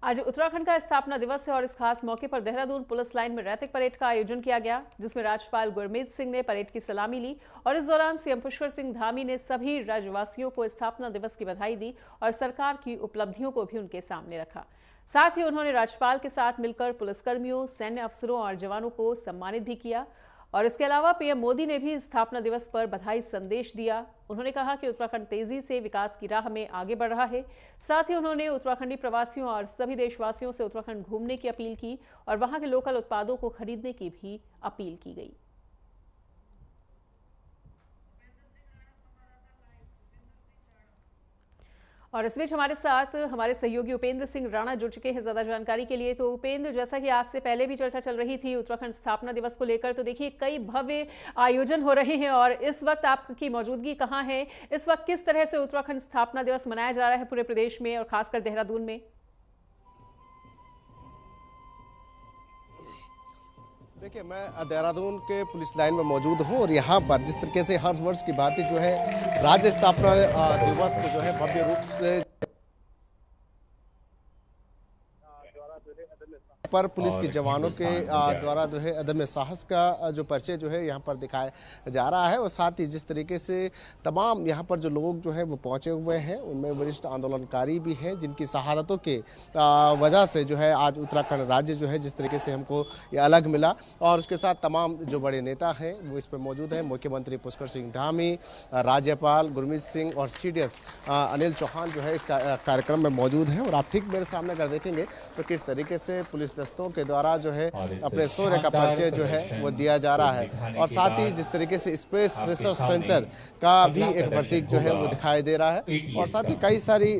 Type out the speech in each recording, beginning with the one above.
आज उत्तराखंड का स्थापना दिवस है और इस खास मौके पर देहरादून पुलिस लाइन में रैतिक परेड का आयोजन किया गया, जिसमें राज्यपाल गुरमीत सिंह ने परेड की सलामी ली और इस दौरान सीएम पुष्कर सिंह धामी ने सभी राज्यवासियों को स्थापना दिवस की बधाई दी और सरकार की उपलब्धियों को भी उनके सामने रखा। साथ ही उन्होंने राज्यपाल के साथ मिलकर पुलिसकर्मियों, सैन्य अफसरों और जवानों को सम्मानित भी किया। और इसके अलावा पीएम मोदी ने भी स्थापना दिवस पर बधाई संदेश दिया। उन्होंने कहा कि उत्तराखंड तेजी से विकास की राह में आगे बढ़ रहा है। साथ ही उन्होंने उत्तराखंडी प्रवासियों और सभी देशवासियों से उत्तराखंड घूमने की अपील की और वहां के लोकल उत्पादों को खरीदने की भी अपील की गई। और इस बीच हमारे साथ हमारे सहयोगी उपेंद्र सिंह राणा जुड़ चुके हैं ज्यादा जानकारी के लिए। तो उपेंद्र, जैसा कि आपसे पहले भी चर्चा चल रही थी उत्तराखंड स्थापना दिवस को लेकर, तो देखिए कई भव्य आयोजन हो रहे हैं और इस वक्त आपकी मौजूदगी कहाँ है? इस वक्त किस तरह से उत्तराखंड स्थापना दिवस मनाया जा रहा है पूरे प्रदेश में और खासकर देहरादून में? देखिए, मैं देहरादून के पुलिस लाइन में मौजूद हूं और यहाँ पर जिस तरीके से हर वर्ष की बात जो है राज्य स्थापना दिवस को जो है भव्य रूप से पर पुलिस के जवानों के द्वारा जो है अदम्य साहस का जो परिचय जो है यहाँ पर दिखाया जा रहा है। और साथ ही जिस तरीके से तमाम यहाँ पर जो लोग जो है वो पहुँचे हुए हैं, उनमें वरिष्ठ आंदोलनकारी भी हैं जिनकी शहादतों के वजह से जो है आज उत्तराखंड राज्य जो है जिस तरीके से हमको ये अलग मिला। और उसके साथ तमाम जो बड़े नेता हैं वो इस पर मौजूद हैं। मुख्यमंत्री पुष्कर सिंह धामी, राज्यपाल गुरमीत सिंह और CDS अनिल चौहान जो है इस कार्यक्रम में मौजूद हैं। और आप ठीक मेरे सामने अगर देखेंगे तो किस तरीके से पुलिस दस्तों के द्वारा जो है अपने शौर्य का परिचय जो है वो दिया जा रहा है। और साथ ही जिस तरीके से स्पेस रिसर्च सेंटर का भी एक प्रतीक जो है वो दिखाई दे रहा है। और साथ ही कई सारी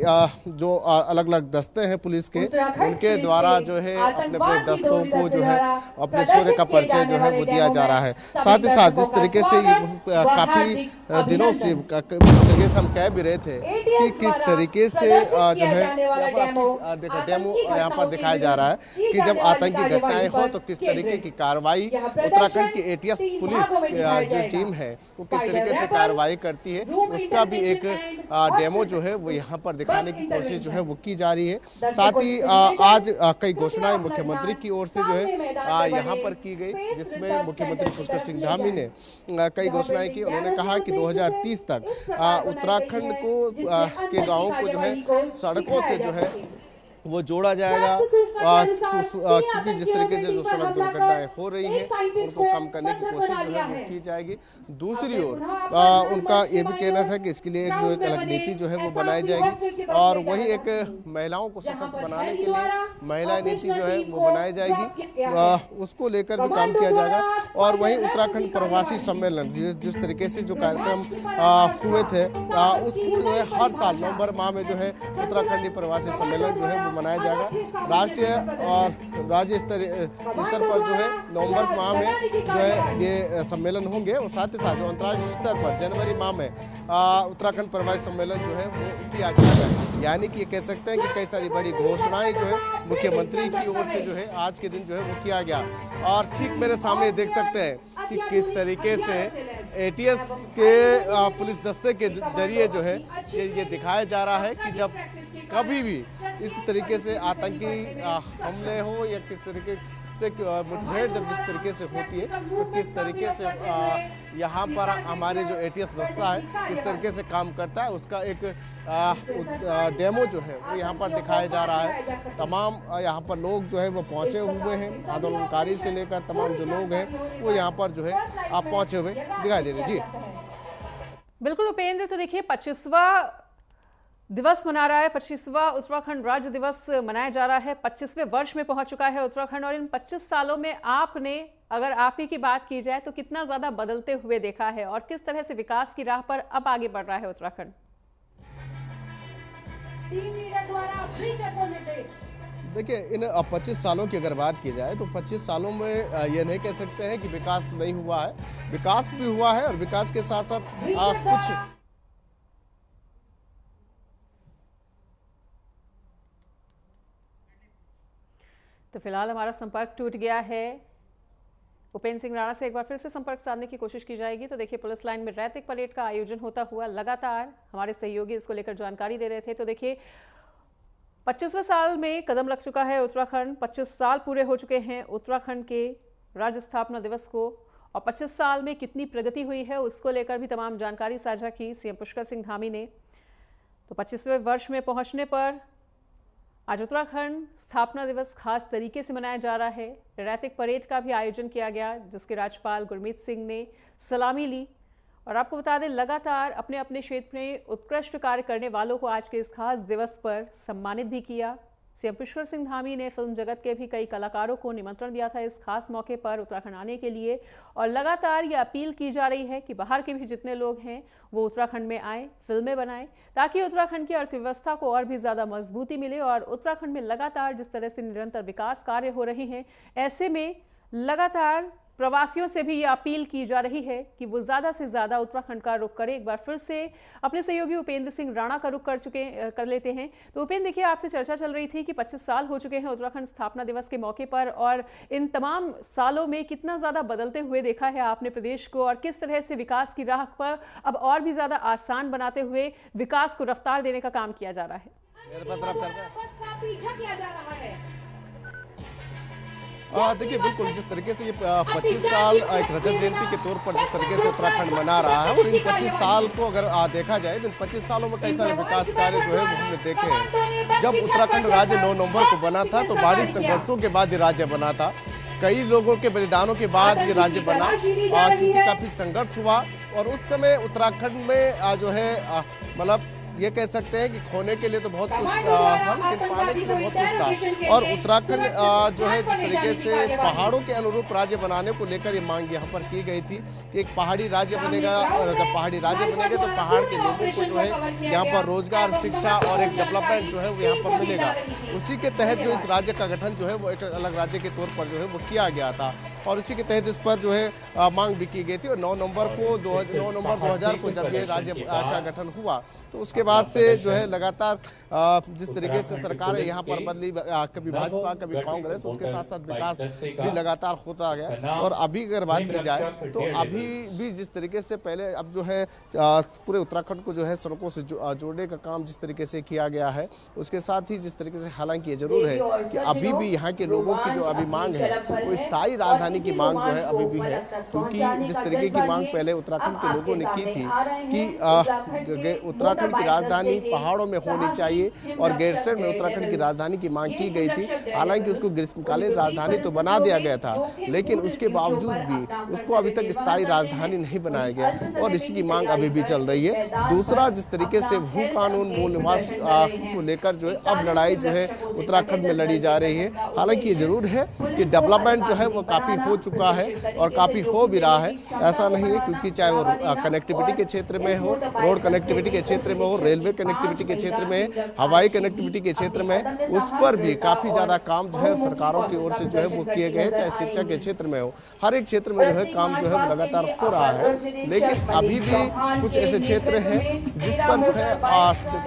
जो अलग अलग दस्ते हैं पुलिस के, उनके द्वारा जो है अपने अपने दस्तों को जो है अपने शौर्य का परिचय जो है वो दिया जा रहा है। साथ ही साथ जिस तरीके से काफी दिनों से हम कह भी रहे थे कि किस तरीके से जो है डेमो यहाँ पर दिखाया जा रहा है कि जब आतंकी घटनाएं हो तो किस तरीके की कार्रवाई उत्तराखंड की ATS पुलिस जो टीम है वो किस तरीके से कार्रवाई करती है, उसका भी एक डेमो जो है वो यहाँ पर दिखाने की कोशिश जो है वो की जा रही है। साथ ही आज कई घोषणाएं मुख्यमंत्री की ओर से जो है यहाँ पर की गई, जिसमें मुख्यमंत्री पुष्कर सिंह धामी ने कई घोषणाएं की। उन्होंने कहा कि 2030 तक उत्तराखंड को के गाँवों को जो है सड़कों से जो है वो जोड़ा जाएगा, क्योंकि जिस तरीके से जो सड़क दुर्घटनाएं हो रही हैं उनको कम करने की कोशिश जो है वो की जाएगी। दूसरी ओर उनका ये भी कहना था कि इसके लिए एक अलग नीति जो है वो बनाई जाएगी और वही एक महिलाओं को सशक्त बनाने के लिए महिला नीति जो है वो बनाई जाएगी, उसको लेकर भी काम किया जाएगा। और वहीं उत्तराखंड प्रवासी सम्मेलन जिस तरीके से जो कार्यक्रम हुए थे उसको जो है हर साल नवंबर माह में जो है उत्तराखंडी प्रवासी सम्मेलन जो है मनाया जाएगा। राष्ट्रीय और राज्य स्तर पर जो है नवंबर माह में जो है ये सम्मेलन होंगे। और साथ ही साथ जो अंतर्राष्ट्रीय स्तर पर जनवरी माह में उत्तराखंड प्रवासी सम्मेलन जो है वो किया जाएगा। यानी कि ये कह सकते हैं कि कई सारी बड़ी घोषणाएं जो है मुख्यमंत्री की ओर से जो है आज के दिन जो है वो किया गया। और ठीक मेरे सामने देख सकते हैं कि किस तरीके से ATS के पुलिस दस्ते के जरिए जो है ये दिखाया जा रहा है कि जब कभी भी इस तरीके से आतंकी हमले हो या किस तरीके से मुठभेड़ जब जिस तरीके से होती है तो किस तरीके से यहाँ पर हमारे जो ATS दस्ता है किस तरीके से काम करता है, उसका एक डेमो जो है वो यहाँ पर दिखाया जा रहा है। तमाम यहाँ पर लोग जो है वो पहुँचे हुए हैं, आंदोलनकारी से लेकर तमाम जो लोग हैं वो यहाँ पर जो है आप पहुँचे हुए दिखाई दे रहे। जी बिल्कुल उपेंद्र, तो देखिए 25वां दिवस मना रहा है, 25वां उत्तराखंड राज्य दिवस मनाया जा रहा है। 25वें वर्ष में पहुंच चुका है उत्तराखंड और इन 25 सालों में आपने, अगर आप ही की बात की जाए तो कितना ज्यादा बदलते हुए देखा है और किस तरह से विकास की राह पर अब आगे बढ़ रहा है उत्तराखंड? देखिए, इन 25 सालों की अगर बात की जाए तो 25 सालों में ये नहीं कह सकते हैं कि विकास नहीं हुआ है, विकास भी हुआ है। और विकास के साथ साथ कुछ तो फिलहाल हमारा संपर्क टूट गया है। उपेंद्र सिंह राणा से एक बार फिर से संपर्क साधने की कोशिश की जाएगी। तो देखिए पुलिस लाइन में रैतिक परेड का आयोजन होता हुआ लगातार हमारे सहयोगी इसको लेकर जानकारी दे रहे थे। तो देखिए 25वें साल में कदम रख चुका है उत्तराखंड। 25 साल पूरे हो चुके हैं उत्तराखंड के राज्य स्थापना दिवस को, और 25 साल में कितनी प्रगति हुई है उसको लेकर भी तमाम जानकारी साझा की सीएम पुष्कर सिंह धामी ने। तो 25वें वर्ष में पहुंचने पर आज उत्तराखंड स्थापना दिवस खास तरीके से मनाया जा रहा है। रैतिक परेड का भी आयोजन किया गया, जिसके राज्यपाल गुरमीत सिंह ने सलामी ली। और आपको बता दें, लगातार अपने अपने क्षेत्र में उत्कृष्ट कार्य करने वालों को आज के इस खास दिवस पर सम्मानित भी किया। सीएम पुष्कर सिंह धामी ने फिल्म जगत के भी कई कलाकारों को निमंत्रण दिया था इस खास मौके पर उत्तराखंड आने के लिए। और लगातार ये अपील की जा रही है कि बाहर के भी जितने लोग हैं वो उत्तराखंड में आएँ, फिल्में बनाएं, ताकि उत्तराखंड की अर्थव्यवस्था को और भी ज़्यादा मजबूती मिले। और उत्तराखंड में लगातार जिस तरह से निरंतर विकास कार्य हो रहे हैं, ऐसे में लगातार प्रवासियों से भी ये अपील की जा रही है कि वो ज़्यादा से ज़्यादा उत्तराखंड का रुख करें। एक बार फिर से अपने सहयोगी उपेंद्र सिंह राणा का रुख कर लेते हैं। तो उपेंद्र, देखिए, आपसे चर्चा चल रही थी कि 25 साल हो चुके हैं उत्तराखंड स्थापना दिवस के मौके पर, और इन तमाम सालों में कितना ज़्यादा बदलते हुए देखा है आपने प्रदेश को, और किस तरह से विकास की राह पर अब और भी ज़्यादा आसान बनाते हुए विकास को रफ्तार देने का काम किया जा रहा है। देखिए, बिल्कुल जिस तरीके से ये 25 साल एक रजत जयंती के तौर पर जिस तरीके से उत्तराखंड मना रहा है, और इन 25 साल को अगर देखा जाए तो इन 25 सालों में कई सारे विकास कार्य जो है वो हमने देखे हैं। जब उत्तराखंड राज्य 9 नवंबर को बना था तो भारी संघर्षों के बाद ये राज्य बना था। कई लोगों के बलिदानों के बाद ये राज्य बना, क्योंकि काफी संघर्ष हुआ। और उस समय उत्तराखंड में जो है मतलब ये कह सकते हैं कि खोने के लिए तो बहुत कुछ था, लेकिन पाने के लिए बहुत कुछ था। और उत्तराखंड जो है जिस तरीके से पहाड़ों के अनुरूप राज्य बनाने को लेकर ये मांग यहाँ पर की गई थी कि एक पहाड़ी राज्य बनेगा, और जब पहाड़ी राज्य बनेगा तो पहाड़ के लोगों को जो है यहाँ पर रोजगार, शिक्षा और एक डेवलपमेंट जो है वो यहाँ पर मिलेगा। उसी के तहत जो इस राज्य का गठन जो है वो एक अलग राज्य के तौर पर जो है वो किया गया था, और इसी के तहत इस पर जो है मांग भी की गई थी। और 9 नवंबर 2000 को जब ये राज्य का गठन हुआ तो उसके बाद से जो है लगातार जिस तरीके से सरकार यहाँ पर बदली, कभी भाजपा कभी कांग्रेस, उसके साथ साथ विकास भी लगातार होता गया। और अभी अगर बात की जाए तो अभी भी जिस तरीके से पहले अब जो है पूरे उत्तराखंड को जो है सड़कों से जोड़ने का काम जिस तरीके से किया गया है, उसके साथ ही जिस तरीके से, हालांकि ये जरूर है कि अभी भी यहाँ के लोगों की जो अभी मांग है वो स्थायी राजधानी की मांग जो है अभी भी है। क्योंकि जिस तरीके की मांग पहले उत्तराखंड के लोगों ने की थी कि उत्तराखंड की राजधानी पहाड़ों में होनी चाहिए, और गैरसैंण में उत्तराखंड की राजधानी की मांग की गई थी। हालांकि उसको ग्रीष्मकालीन राजधानी तो बना दिया गया था, लेकिन उसके बावजूद भी उसको अभी तक स्थायी राजधानी नहीं बनाया गया, और इसी की मांग अभी भी चल रही है। दूसरा, जिस तरीके से भू कानून, मूल निवास को लेकर जो है अब लड़ाई जो है उत्तराखंड में लड़ी जा रही है। हालांकि ये जरूर है कि डेवलपमेंट जो है वो काफी हो चुका है और काफी हो भी रहा है, ऐसा नहीं है। क्योंकि चाहे वो कनेक्टिविटी के क्षेत्र में हो, रोड कनेक्टिविटी के क्षेत्र में हो, रेलवे कनेक्टिविटी के क्षेत्र में, हवाई कनेक्टिविटी के क्षेत्र में, उस पर भी काफी ज्यादा काम जो है सरकारों की ओर से जो है वो किए गए। चाहे शिक्षा के क्षेत्र में हो, हर एक क्षेत्र में जो है काम जो है लगातार हो रहा है। लेकिन अभी भी कुछ ऐसे क्षेत्र हैं जिस पर जो है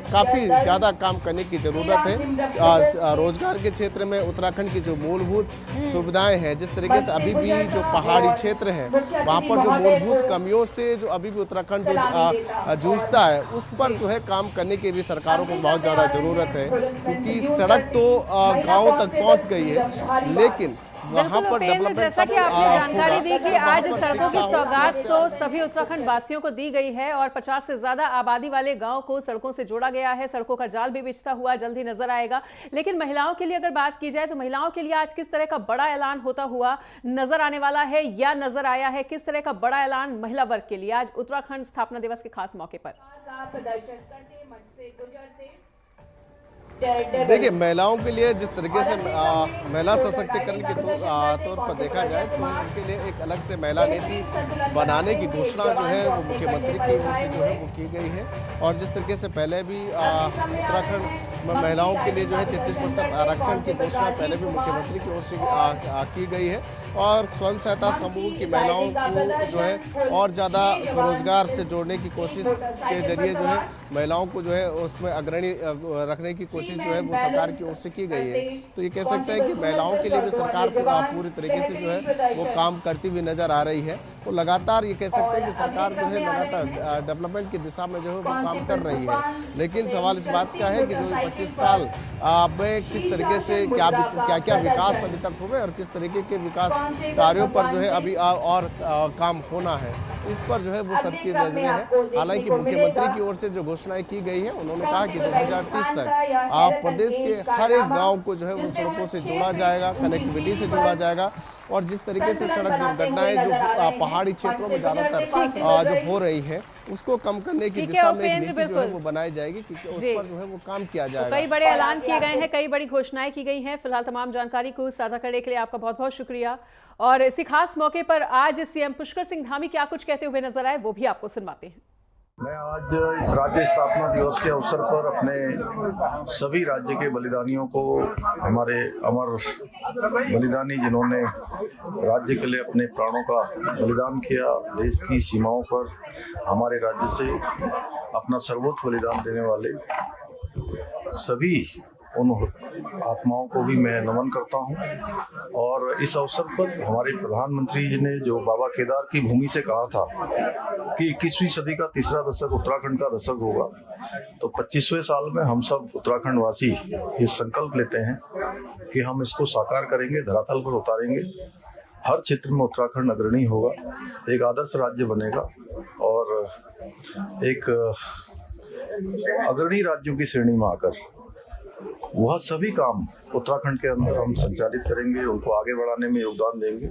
काफी ज्यादा काम करने की जरूरत है। रोजगार के क्षेत्र में उत्तराखंड की जो मूलभूत सुविधाएं हैं, जिस तरीके से अभी भी जो पहाड़ी क्षेत्र है वहाँ पर जो मूलभूत कमियों से जो अभी भी उत्तराखंड जो जूझता है, उस पर जो है काम करने की भी सरकारों को बहुत ज़्यादा ज़रूरत है। क्योंकि सड़क तो गाँव तक पहुँच गई है, लेकिन वहाँ पर डेवलपमेंट, जैसा कि आपने जानकारी दी कि आज सड़कों की सौगात तो सभी उत्तराखंड वासियों को दी गई है, और 50 से ज्यादा आबादी वाले गांव को सड़कों से जोड़ा गया है। सड़कों का जाल भी बिछता हुआ जल्द ही नजर आएगा। लेकिन महिलाओं के लिए अगर बात की जाए तो महिलाओं के लिए आज किस तरह का बड़ा ऐलान होता हुआ नजर आने वाला है या नजर आया है? किस तरह का बड़ा ऐलान महिला वर्ग के लिए आज उत्तराखंड स्थापना दिवस के खास मौके पर? देखिए, महिलाओं के लिए जिस तरीके से महिला सशक्तिकरण के तौर पर देखा जाए तो उनके लिए एक अलग से महिला नीति बनाने की घोषणा जो है वो मुख्यमंत्री की ओर से जो है वो की गई है। और जिस तरीके से पहले भी उत्तराखंड में महिलाओं के लिए जो है 33% आरक्षण की घोषणा पहले भी मुख्यमंत्री की ओर से की गई है। और स्वयं सहायता समूह की महिलाओं को जो है और ज़्यादा स्वरोजगार से जोड़ने की कोशिश के जरिए जो है महिलाओं को जो है उसमें अग्रणी रखने की कोशिश जो है वो सरकार की ओर से की गई है। तो ये कह सकते हैं कि महिलाओं के लिए भी सरकार पूरी तरीके से जो है वो काम करती हुई नजर आ रही है। तो लगातार ये कह सकते हैं कि सरकार जो है लगातार डेवलपमेंट की दिशा में जो है वो काम कर रही है। लेकिन सवाल इस बात का है कि जो 25 साल में किस तरीके से क्या विकास अभी तक हुए और किस तरीके के विकास कार्यों पर जो है अभी और काम होना है, इस पर जो है वो सबकी नजरें हैं। हालांकि मुख्यमंत्री की ओर से जो घोषणाएं की गई है, उन्होंने कहा कि 2030 तक प्रदेश के हर एक गांव को जो है वो सड़कों से जोड़ा जाएगा, कनेक्टिविटी से जोड़ा जाएगा। और जिस तरीके से सड़क दुर्घटनाएं जो पहाड़ी क्षेत्रों में ज्यादातर जो हो रही है, उसको कम करने की दिशा में एक नीति जो है वो बनाई जाएगी, क्योंकि उस पर जो है वो काम किया जाएगा। कई बड़े ऐलान किए गए हैं, कई बड़ी घोषणाएं की गई हैं। फिलहाल तमाम जानकारी को साझा करने के लिए आपका बहुत बहुत शुक्रिया। और इसी खास मौके पर आज सीएम पुष्कर सिंह धामी क्या कुछ कहते हुए नजर आए, वो भी आपको सुनवाते हैं। मैं आज इस राज्य स्थापना दिवस के अवसर पर अपने सभी राज्य के बलिदानियों को, हमारे अमर बलिदानी जिन्होंने राज्य के लिए अपने प्राणों का बलिदान किया, देश की सीमाओं पर हमारे राज्य से अपना सर्वोच्च बलिदान देने वाले सभी उन आत्माओं को भी मैं नमन करता हूं। और इस अवसर पर हमारे प्रधानमंत्री जी ने जो बाबा केदार की भूमि से कहा था कि 21वीं सदी का तीसरा दशक उत्तराखंड का दशक होगा, तो 25वें साल में हम सब उत्तराखंड वासी ये संकल्प लेते हैं कि हम इसको साकार करेंगे, धरातल पर उतारेंगे। हर क्षेत्र में उत्तराखंड अग्रणी होगा, एक आदर्श राज्य बनेगा और एक अग्रणी राज्यों की श्रेणी में आकर वह सभी काम उत्तराखंड के अंदर हम संचालित करेंगे, उनको आगे बढ़ाने में योगदान देंगे।